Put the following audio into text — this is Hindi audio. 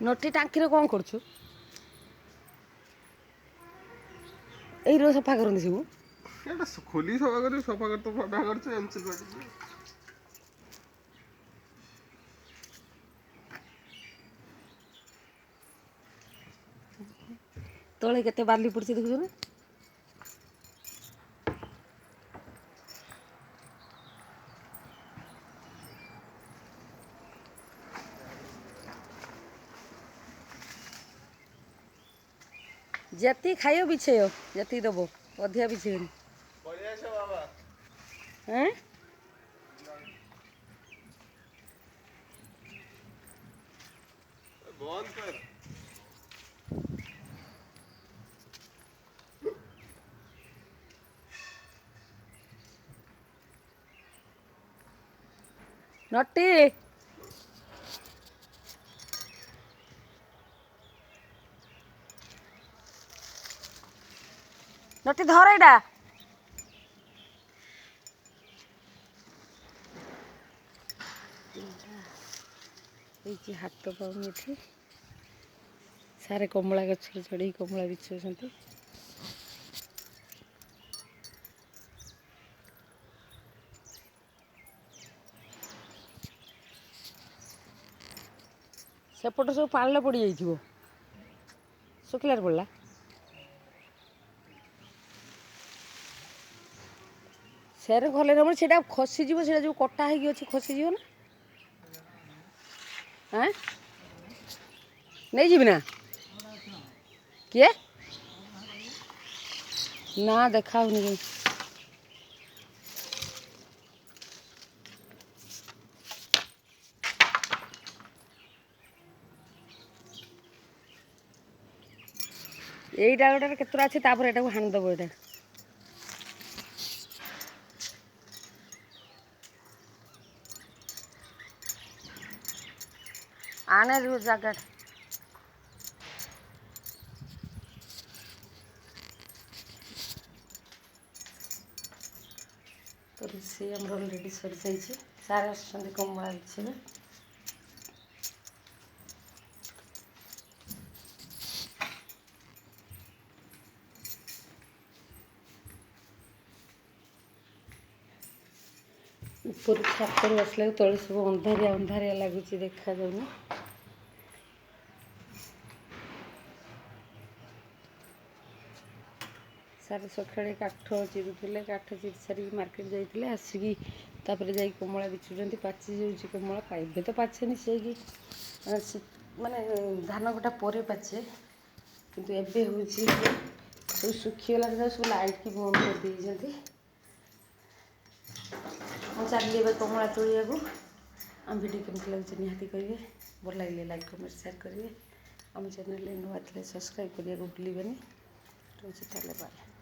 नटी टांकी कौन करुँ यही सफा करते सब खोली सफा कर सफा कर तो फटा कर तले केते बाली पड़ी देखुन ना जति खाइयो बिछेयो जति दबो अधिया बिछेनि हैं बंद कर नटी नटी धर एटा हाथ पाऊनी एठी सारे कमला गछ चढ़ी कमला बिछुंट सेपट सब पाल पड़ जा शुखिलार पड़ा सेरे भले नब से खसीज से जो कटा हो खसीज ना हाँ नहीं जीवी ना किए ना देखा होनी यही डालटार केतरा अच्छे यहाँ हाणीदेव यहाँ आने जगह तो रोषे अलरेडी सरी जाइए सारे आसुँच कमला बिछे ऊपर छात बसला तले सब अंधारिया अंधारिया लगुच देखा जाऊना सारे सका काठ चिरुले काठ चिरी सारी मार्केट जाते आसिकी जा कमला बिछुंट पाची जाऊँगी कमला पाइबे तो पाचेनि से माने धान कटा पर पाचे किंतु एबे हूँ सब सुखीगला सब लाइट की बंद कर देते चलिए कमला तोड़िया को आम भिडियो केमती लगे निहाती करेंगे भल लगे लाइक कमेंट शेयर करेंगे आम चैनल नुआ थे सब्सक्राइब करने को भूलें रोचे बाय।